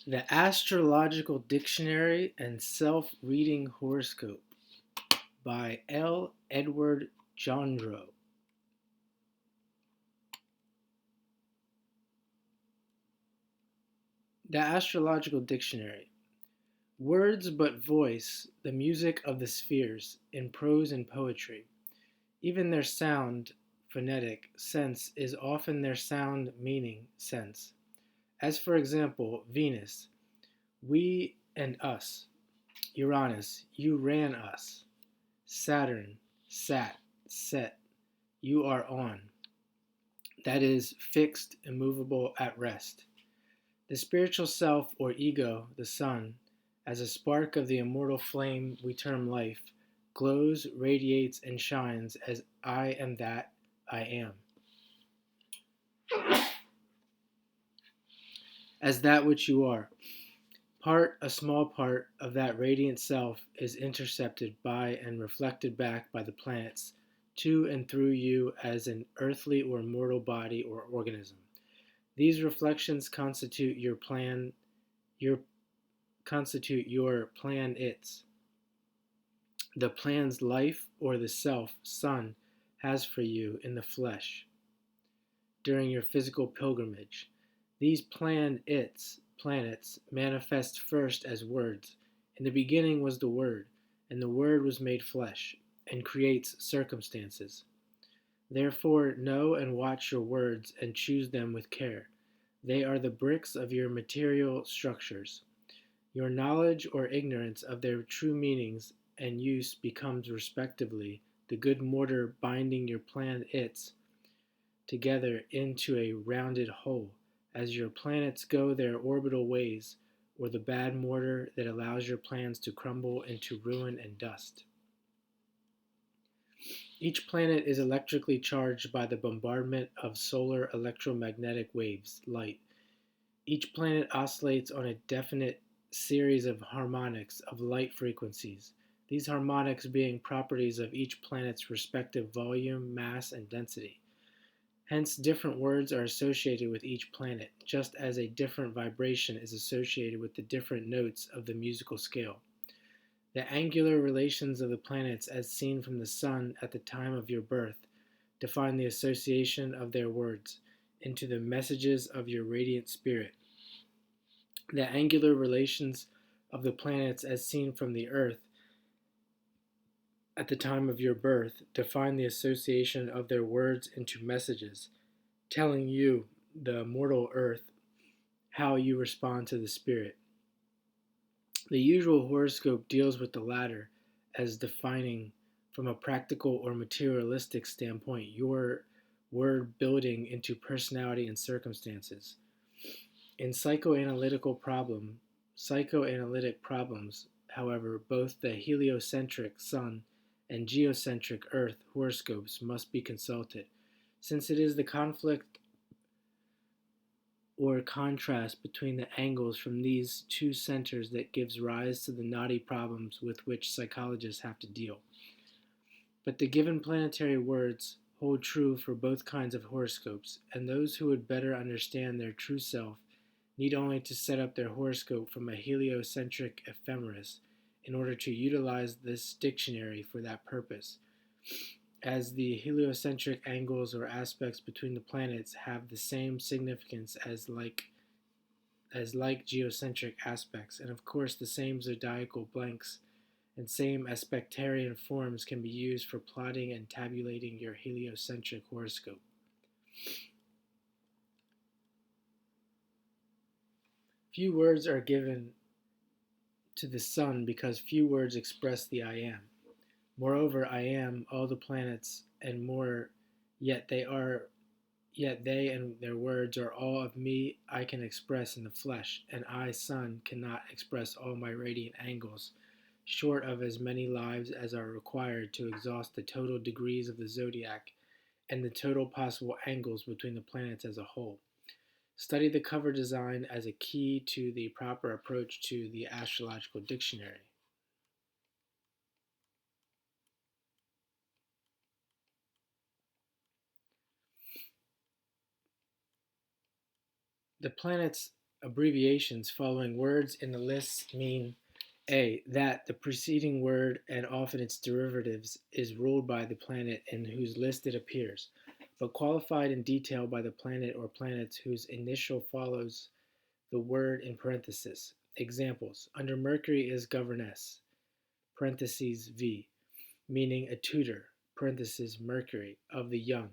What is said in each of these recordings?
The Astrological Dictionary and Self-Reading Horoscope by Edward Johndro. The Astrological Dictionary. Words but voice the music of the spheres in prose and poetry. Even their sound, phonetic, sense is often their sound meaning sense. As for example, Venus, we and us. Uranus, you ran us. Saturn, sat, set, you are on. That is, fixed, immovable, at rest. The spiritual self or ego, the sun, as a spark of the immortal flame we term life, glows, radiates, and shines as I am that I am. As that which you are. A small part of that radiant self is intercepted by and reflected back by the planets to and through you as an earthly or mortal body or organism. These reflections constitute your planets. The plan's life or the self, sun, has for you in the flesh during your physical pilgrimage. These planets, manifest first as words. In the beginning was the Word, and the Word was made flesh, and creates circumstances. Therefore, know and watch your words, and choose them with care. They are the bricks of your material structures. Your knowledge or ignorance of their true meanings and use becomes, respectively, the good mortar binding your planets together into a rounded whole, as your planets go their orbital ways, or the bad mortar that allows your plans to crumble into ruin and dust. Each planet is electrically charged by the bombardment of solar electromagnetic waves, light. Each planet oscillates on a definite series of harmonics of light frequencies, these harmonics being properties of each planet's respective volume, mass, and density. Hence, different words are associated with each planet, just as a different vibration is associated with the different notes of the musical scale. The angular relations of the planets as seen from the sun at the time of your birth define the association of their words into the messages of your radiant spirit. The angular relations of the planets as seen from the earth at the time of your birth define the association of their words into messages, telling you, the mortal earth, how you respond to the spirit. The usual horoscope deals with the latter as defining, from a practical or materialistic standpoint, your word building into personality and circumstances. In psychoanalytic problems, however, both the heliocentric sun and geocentric earth horoscopes must be consulted, since it is the conflict or contrast between the angles from these two centers that gives rise to the knotty problems with which psychologists have to deal. But the given planetary words hold true for both kinds of horoscopes, and those who would better understand their true self need only to set up their horoscope from a heliocentric ephemeris in order to utilize this dictionary for that purpose, as the heliocentric angles or aspects between the planets have the same significance as geocentric aspects, and of course the same zodiacal blanks and same aspectarian forms can be used for plotting and tabulating your heliocentric horoscope. Few words are given to the sun because few words express the I am. Moreover, I am all the planets and more, yet they and their words are all of me I can express in the flesh, and I, sun, cannot express all my radiant angles, short of as many lives as are required to exhaust the total degrees of the zodiac and the total possible angles between the planets as a whole. Study the cover design as a key to the proper approach to the astrological dictionary. The planets Abbreviations following words in the list mean A. That the preceding word and often its derivatives is ruled by the planet in whose list it appears, but qualified in detail by the planet or planets whose initial follows the word in parentheses. Examples: under Mercury is governess, parentheses V, meaning a tutor, parentheses Mercury, of the young,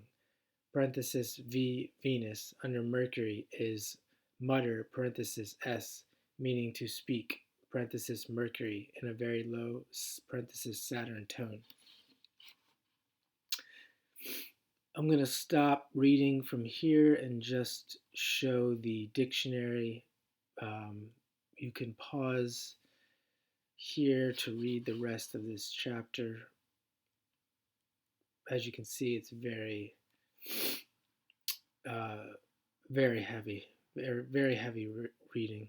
parenthesis V Venus under Mercury is mutter parenthesis S, meaning to speak, parenthesis Mercury in a very low parenthesis Saturn tone. I'm going to stop reading from here and just show the dictionary. You can pause here to read the rest of this chapter. As you can see, it's very, uh, very heavy, very heavy reading.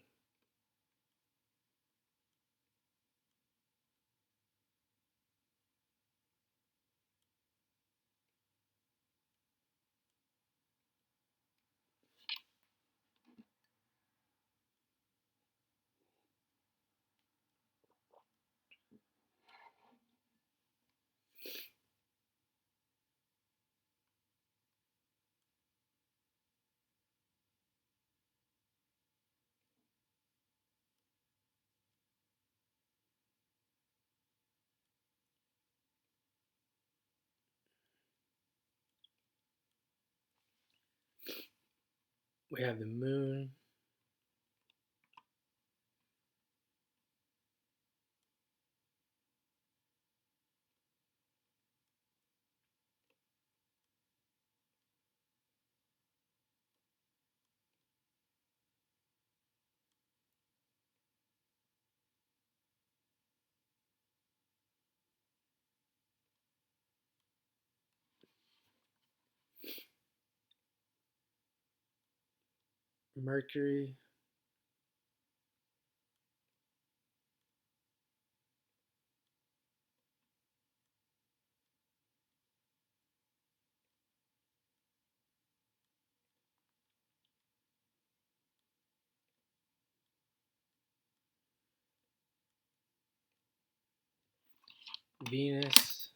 We have the moon, Mercury, Venus,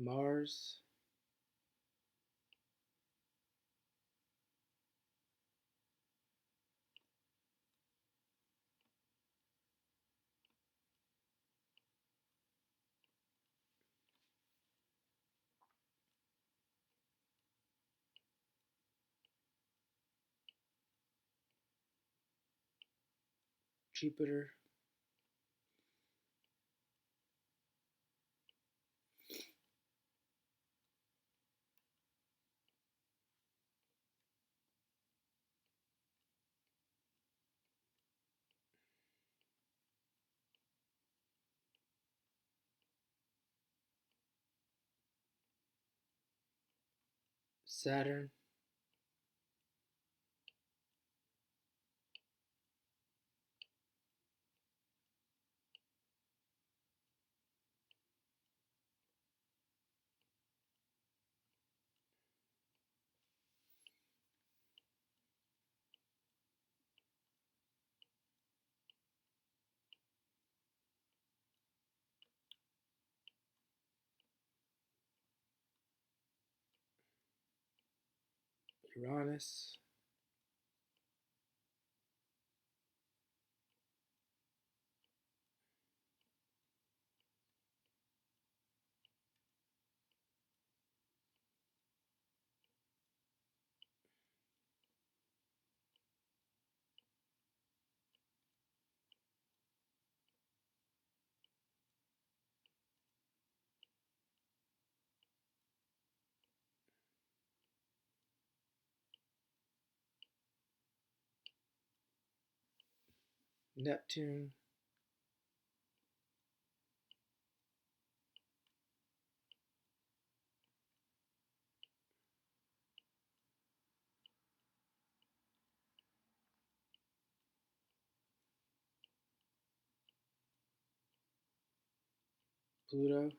Mars, Jupiter, Saturn, Uranus, Neptune, Pluto,